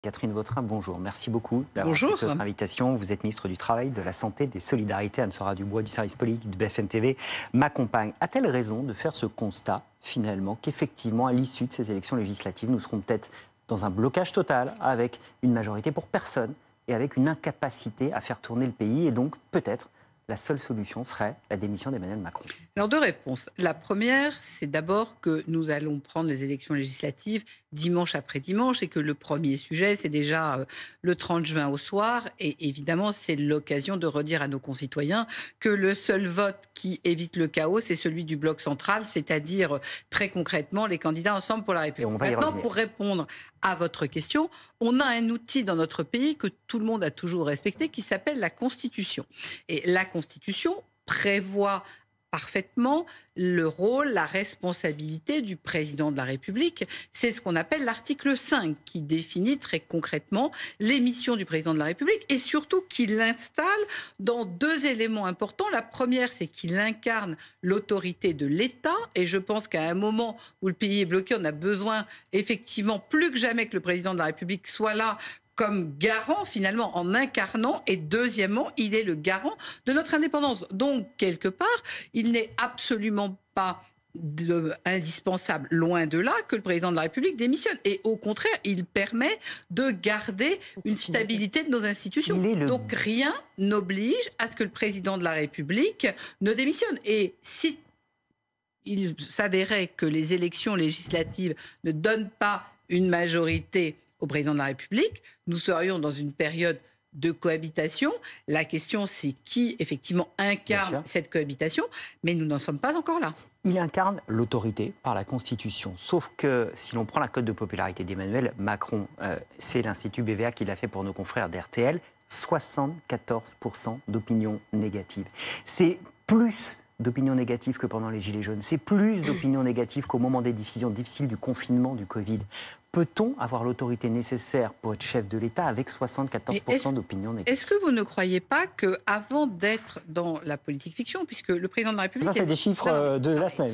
Catherine Vautrin, bonjour. Merci beaucoup d'avoir Bonjour. accepté notre invitation. Vous êtes ministre du Travail, de la Santé, des Solidarités. Anne-Sora Dubois du service politique de BFM TV m'accompagne. A-t-elle raison de faire ce constat, finalement, qu'effectivement, à l'issue de ces élections législatives, nous serons peut-être dans un blocage total, avec une majorité pour personne et avec une incapacité à faire tourner le pays, et donc peut-être la seule solution serait la démission d'Emmanuel Macron? Alors, deux réponses. La première, c'est d'abord que nous allons prendre les élections législatives dimanche après dimanche et que le premier sujet, c'est déjà le 30 juin au soir. Et évidemment, c'est l'occasion de redire à nos concitoyens que le seul vote qui évite le chaos, c'est celui du bloc central, c'est-à-dire très concrètement les candidats Ensemble pour la Et on République. va y Maintenant, revenir. pour répondre à votre question, on a un outil dans notre pays que tout le monde a toujours respecté qui s'appelle la Constitution. Et la Constitution prévoit parfaitement le rôle, la responsabilité du président de la République. C'est ce qu'on appelle l'article 5 qui définit très concrètement les missions du président de la République et surtout qui l'installe dans deux éléments importants. La première, c'est qu'il incarne l'autorité de l'État et je pense qu'à un moment où le pays est bloqué, on a besoin effectivement plus que jamais que le président de la République soit là comme garant finalement en incarnant et deuxièmement il est le garant de notre indépendance. Donc quelque part il n'est absolument pas indispensable, loin de là, que le président de la République démissionne. Et au contraire, il permet de garder une stabilité de nos institutions. Donc rien n'oblige à ce que le président de la République ne démissionne. Et si il s'avérait que les élections législatives ne donnent pas une majorité au président de la République, nous serions dans une période de cohabitation. La question, c'est qui, effectivement, incarne cette cohabitation, mais nous n'en sommes pas encore là. Il incarne l'autorité par la Constitution. Sauf que si l'on prend la cote de popularité d'Emmanuel Macron, c'est l'Institut BVA qui l'a fait pour nos confrères d'RTL, 74% d'opinion négative. C'est plus d'opinions négatives que pendant les Gilets jaunes. C'est plus d'opinions négatives qu'au moment des décisions difficiles du confinement, du Covid. Peut-on avoir l'autorité nécessaire pour être chef de l'État avec 74% d'opinions négatives? Est-ce que vous ne croyez pas qu'avant d'être dans la politique fiction, puisque le président de la République... Ça, c'est des chiffres de la semaine.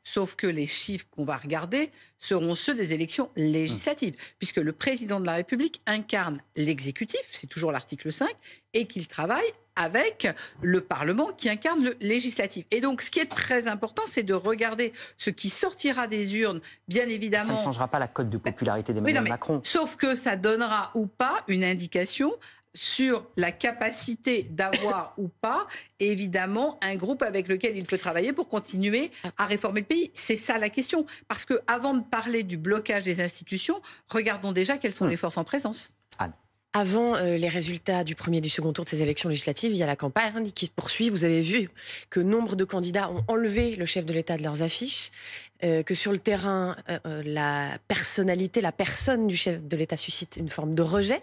Sauf que les chiffres qu'on va regarder seront ceux des élections législatives, puisque le président de la République incarne l'exécutif, c'est toujours l'article 5, et qu'il travaille avec le Parlement qui incarne le législatif. Et donc, ce qui est très important, c'est de regarder ce qui sortira des urnes, bien évidemment... Ça ne changera pas la cote de popularité d'Emmanuel Macron. Sauf que ça donnera ou pas une indication sur la capacité d'avoir ou pas, évidemment, un groupe avec lequel il peut travailler pour continuer à réformer le pays. C'est ça la question. Parce qu'avant de parler du blocage des institutions, regardons déjà quelles sont les forces en présence. Anne. Avant les résultats du premier et du second tour de ces élections législatives, il y a la campagne qui se poursuit. Vous avez vu que nombre de candidats ont enlevé le chef de l'État de leurs affiches, que sur le terrain, la personnalité, la personne du chef de l'État suscite une forme de rejet.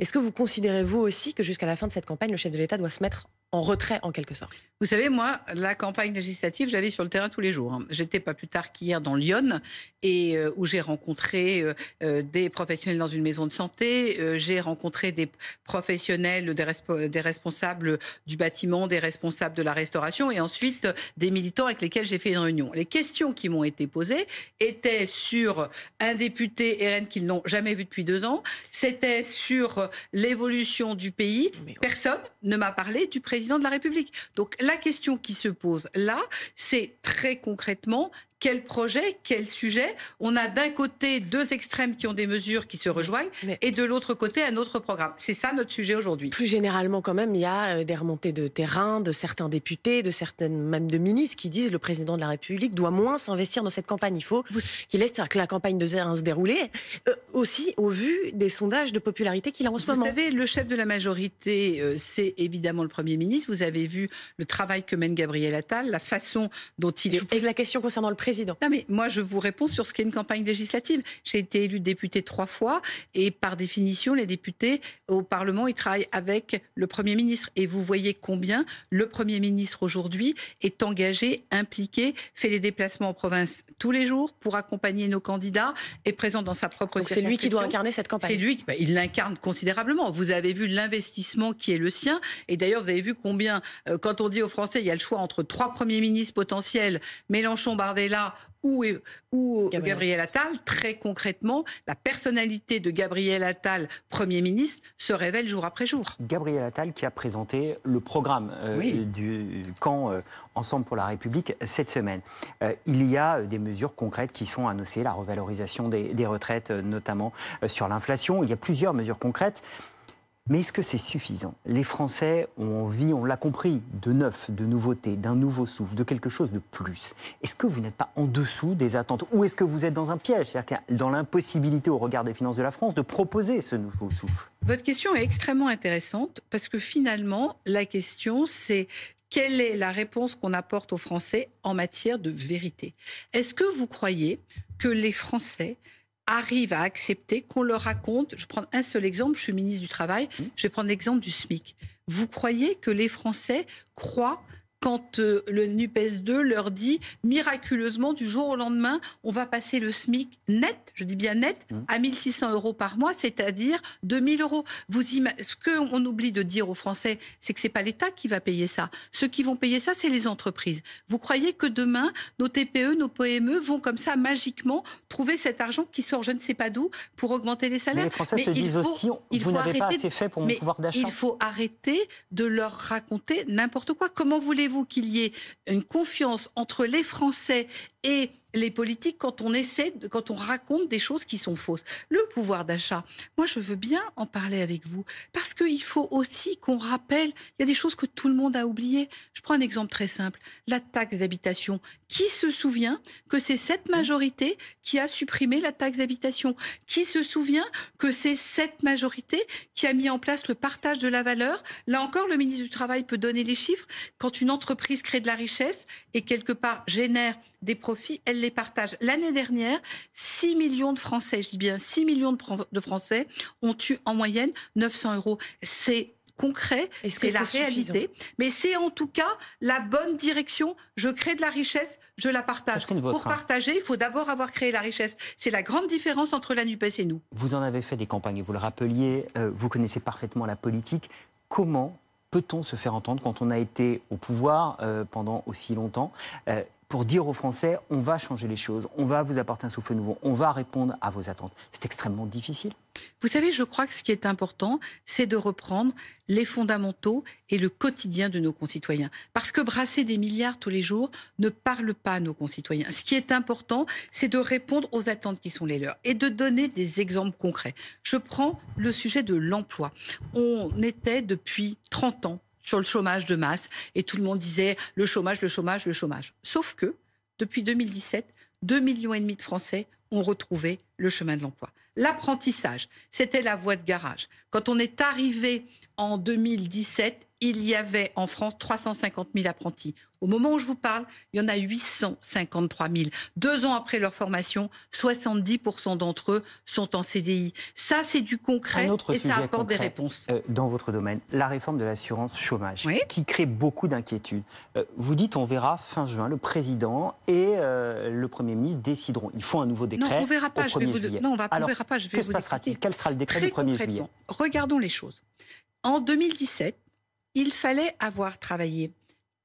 Est-ce que vous considérez, vous aussi, que jusqu'à la fin de cette campagne, le chef de l'État doit se mettre en retrait, en quelque sorte? Vous savez, moi, la campagne législative, je l'avais sur le terrain tous les jours. J'étais pas plus tard qu'hier dans Lyon, et où j'ai rencontré des professionnels dans une maison de santé, j'ai rencontré des professionnels, des responsables du bâtiment, des responsables de la restauration, et ensuite des militants avec lesquels j'ai fait une réunion. Les questions qui m'ont été posées étaient sur un député RN qu'ils n'ont jamais vu depuis 2 ans, c'était sur l'évolution du pays. Personne ne m'a parlé du président de la République. Donc la question qui se pose là, c'est très concrètement quel projet, quel sujet. On a d'un côté 2 extrêmes qui ont des mesures qui se rejoignent et de l'autre côté un autre programme. C'est ça notre sujet aujourd'hui. Plus généralement quand même, il y a des remontées de terrain de certains députés, de certaines même de ministres qui disent que le président de la République doit moins s'investir dans cette campagne. Il faut qu'il laisse que la campagne de se dérouler aussi au vu des sondages de popularité qu'il a en ce moment. Vous savez, le chef de la majorité, c'est évidemment le Premier ministre. Vous avez vu le travail que mène Gabriel Attal, la façon dont il est... Je vous pose la question concernant le président. Non, mais moi, je vous réponds sur ce qu'est une campagne législative. J'ai été élue députée 3 fois et par définition, les députés au Parlement, ils travaillent avec le Premier ministre. Et vous voyez combien le Premier ministre aujourd'hui est engagé, impliqué, fait des déplacements en province tous les jours pour accompagner nos candidats, est présent dans sa propre circonscription. C'est lui qui doit incarner cette campagne. C'est lui, il l'incarne considérablement. Vous avez vu l'investissement qui est le sien. Et d'ailleurs, vous avez vu combien, quand on dit aux Français, il y a le choix entre 3 premiers ministres potentiels, Mélenchon, Bardella, candidats ou Gabriel Attal, très concrètement, la personnalité de Gabriel Attal, Premier ministre, se révèle jour après jour. Gabriel Attal qui a présenté le programme du camp Ensemble pour la République cette semaine. Il y a des mesures concrètes qui sont annoncées, la revalorisation des retraites, notamment sur l'inflation. Il y a plusieurs mesures concrètes. Mais est-ce que c'est suffisant? Les Français ont envie, on l'a compris, de neuf, de nouveautés, d'un nouveau souffle, de quelque chose de plus. Est-ce que vous n'êtes pas en dessous des attentes? Ou est-ce que vous êtes dans un piège, c'est-à-dire dans l'impossibilité au regard des finances de la France de proposer ce nouveau souffle? Votre question est extrêmement intéressante parce que finalement, la question c'est quelle est la réponse qu'on apporte aux Français en matière de vérité? Est-ce que vous croyez que les Français arrivent à accepter qu'on leur raconte, je prends un seul exemple, je suis ministre du Travail, je vais prendre l'exemple du SMIC. Vous croyez que les Français croient quand le NUPES 2 leur dit miraculeusement du jour au lendemain, on va passer le SMIC net, je dis bien net, à 1 600 € par mois, c'est-à-dire 2 000 €. Ce qu'on oublie de dire aux Français, c'est que ce n'est pas l'État qui va payer ça. Ceux qui vont payer ça, c'est les entreprises. Vous croyez que demain, nos TPE, nos PME vont comme ça magiquement trouver cet argent qui sort je ne sais pas d'où pour augmenter les salaires? Mais les Français se disent aussi, vous n'avez pas assez fait pour mon pouvoir d'achat. Il faut arrêter de leur raconter n'importe quoi. Comment voulez-vous qu'il y ait une confiance entre les Français et les politiques quand on raconte des choses qui sont fausses? Le pouvoir d'achat, moi je veux bien en parler avec vous parce qu'il faut aussi qu'on rappelle, il y a des choses que tout le monde a oubliées. Je prends un exemple très simple, la taxe d'habitation. Qui se souvient que c'est cette majorité qui a supprimé la taxe d'habitation? Qui se souvient que c'est cette majorité qui a mis en place le partage de la valeur? Là encore, le ministre du Travail peut donner les chiffres. Quand une entreprise crée de la richesse et quelque part génère des profits, elle les partage. L'année dernière, 6 millions de Français, je dis bien 6 millions de Français, ont eu en moyenne 900 €. C'est concret, c'est la réalité, mais c'est en tout cas la bonne direction. Je crée de la richesse, je la partage. Pour partager, il faut d'abord avoir créé la richesse. C'est la grande différence entre la NUPES et nous. Vous en avez fait des campagnes, et vous le rappeliez, vous connaissez parfaitement la politique. Comment peut-on se faire entendre quand on a été au pouvoir pendant aussi longtemps pour dire aux Français, on va changer les choses, on va vous apporter un souffle nouveau, on va répondre à vos attentes? C'est extrêmement difficile. Vous savez, je crois que ce qui est important, c'est de reprendre les fondamentaux et le quotidien de nos concitoyens. Parce que brasser des milliards tous les jours ne parle pas à nos concitoyens. Ce qui est important, c'est de répondre aux attentes qui sont les leurs et de donner des exemples concrets. Je prends le sujet de l'emploi. On était depuis 30 ans sur le chômage de masse et tout le monde disait le chômage, le chômage, le chômage. Sauf que, depuis 2017, 2,5 millions de Français ont retrouvé le chemin de l'emploi. L'apprentissage, c'était la voie de garage. Quand on est arrivé en 2017, il y avait en France 350 000 apprentis. Au moment où je vous parle, il y en a 853 000. 2 ans après leur formation, 70% d'entre eux sont en CDI. Ça, c'est du concret et ça apporte des réponses. Dans votre domaine, la réforme de l'assurance chômage, qui crée beaucoup d'inquiétudes. Vous dites, on verra fin juin, le président et le Premier ministre décideront. Ils font un nouveau décret non, on verra pas, au 1er juillet. Non, on verra pas, je vais que se passera-t-il? Quel sera le décret du 1er juillet? Regardons les choses. En 2017, il fallait avoir travaillé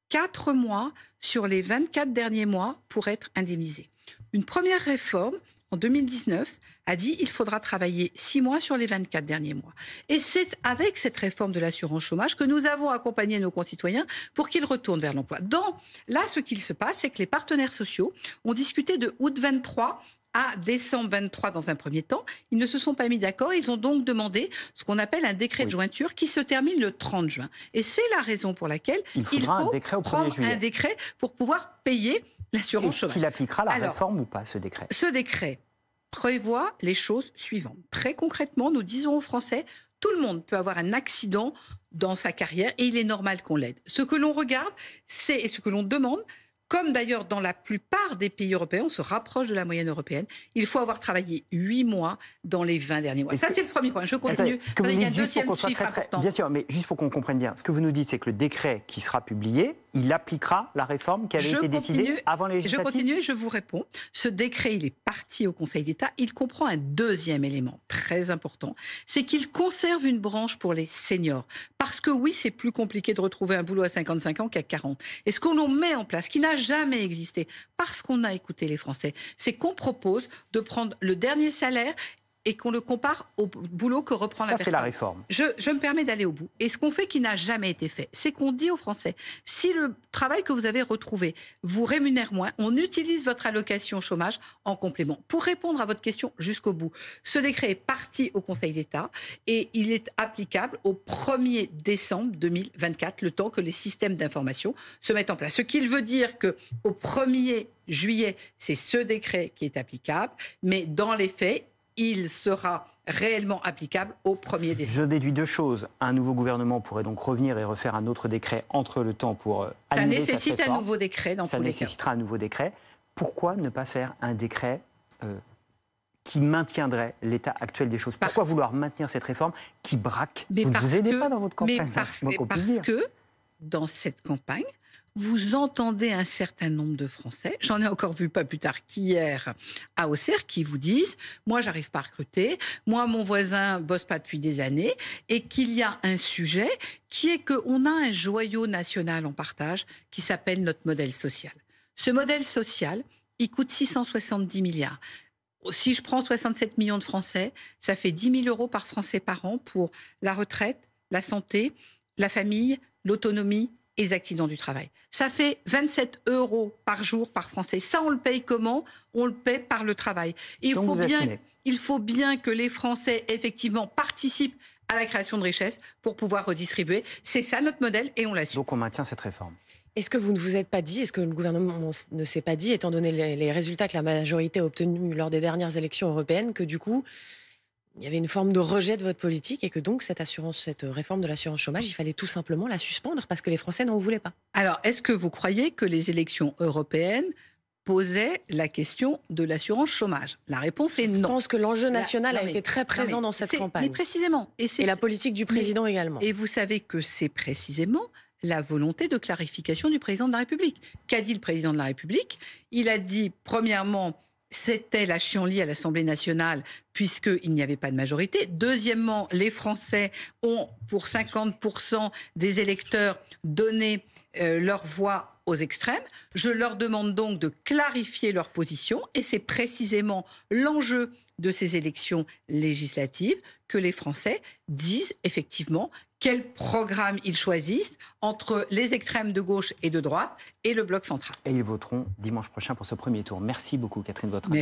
4 mois sur les 24 derniers mois pour être indemnisé. Une première réforme, en 2019, a dit qu'il faudra travailler 6 mois sur les 24 derniers mois. Et c'est avec cette réforme de l'assurance chômage que nous avons accompagné nos concitoyens pour qu'ils retournent vers l'emploi. Là, ce qu'il se passe, c'est que les partenaires sociaux ont discuté de août 23 à décembre 23 dans un premier temps. Ils ne se sont pas mis d'accord. Ils ont donc demandé ce qu'on appelle un décret de jointure qui se termine le 30 juin. Et c'est la raison pour laquelle il faut prendre un décret pour pouvoir payer l'assurance chômage. Est-ce qu'il appliquera la réforme ou pas, ce décret? Ce décret prévoit les choses suivantes. Très concrètement, nous disons aux Français, tout le monde peut avoir un accident dans sa carrière et il est normal qu'on l'aide. Ce que l'on regarde, et ce que l'on demande, comme d'ailleurs dans la plupart des pays européens, on se rapproche de la moyenne européenne, il faut avoir travaillé 8 mois dans les 20 derniers mois. Ça, c'est le premier point. Je continue. Il y a un deuxième chiffre important. Bien sûr, mais juste pour qu'on comprenne bien, ce que vous nous dites, c'est que le décret qui sera publié, il appliquera la réforme qui avait été décidée avant les législatives? Je continue et je vous réponds. Ce décret, il est parti au Conseil d'État. Il comprend un deuxième élément très important, c'est qu'il conserve une branche pour les seniors. Parce que oui, c'est plus compliqué de retrouver un boulot à 55 ans qu'à 40. Et ce qu'on met en place, qui n'a jamais existé, parce qu'on a écouté les Français, c'est qu'on propose de prendre le dernier salaire et qu'on le compare au boulot que reprend la personne. Ça, c'est la réforme. Je me permets d'aller au bout. Et ce qu'on fait qui n'a jamais été fait, c'est qu'on dit aux Français, si le travail que vous avez retrouvé vous rémunère moins, on utilise votre allocation chômage en complément. Pour répondre à votre question jusqu'au bout, ce décret est parti au Conseil d'État et il est applicable au 1er décembre 2024, le temps que les systèmes d'information se mettent en place. Ce qui veut dire qu'au 1er juillet, c'est ce décret qui est applicable, mais dans les faits, il sera réellement applicable au 1er décembre. Je déduis deux choses. Un nouveau gouvernement pourrait donc revenir et refaire un autre décret entre le temps pour annuler cette réforme. Ça nécessite un nouveau décret dans tous les cas. Ça nécessitera un nouveau décret. Pourquoi ne pas faire un décret qui maintiendrait l'état actuel des choses? Pourquoi vouloir maintenir cette réforme qui braque? Vous ne vous aidez pas dans votre campagne. Parce que dans cette campagne, vous entendez un certain nombre de Français, j'en ai encore vu pas plus tard qu'hier à Auxerre, qui vous disent « moi, j'arrive pas à recruter, moi, mon voisin bosse pas depuis des années », et qu'il y a un sujet qui est qu'on a un joyau national en partage qui s'appelle notre modèle social. Ce modèle social, il coûte 670 milliards. Si je prends 67 millions de Français, ça fait 10 000 euros par Français par an pour la retraite, la santé, la famille, l'autonomie et les accidents du travail. Ça fait 27 euros par jour par Français. Ça, on le paye comment? On le paye par le travail. Et il faut bien que les Français, effectivement, participent à la création de richesses pour pouvoir redistribuer. C'est ça notre modèle et on l'assume. Donc on maintient cette réforme. Est-ce que vous ne vous êtes pas dit, est-ce que le gouvernement ne s'est pas dit, étant donné les résultats que la majorité a obtenus lors des dernières élections européennes, que du coup, il y avait une forme de rejet de votre politique et que donc cette réforme de l'assurance chômage, il fallait tout simplement la suspendre parce que les Français n'en voulaient pas? Alors, est-ce que vous croyez que les élections européennes posaient la question de l'assurance chômage? La réponse est non. Je pense que l'enjeu national a été très présent dans cette campagne. Mais précisément. Et la politique du président également. Et vous savez que c'est précisément la volonté de clarification du président de la République. Qu'a dit le président de la République? Il a dit, premièrement, c'était la chienlit à l'Assemblée nationale puisqu'il n'y avait pas de majorité. Deuxièmement, les Français ont, pour 50% des électeurs, donné leur voix aux extrêmes. Je leur demande donc de clarifier leur position et c'est précisément l'enjeu de ces élections législatives que les Français disent effectivement quel programme ils choisissent entre les extrêmes de gauche et de droite et le bloc central. Et ils voteront dimanche prochain pour ce premier tour. Merci beaucoup Catherine Vautrin.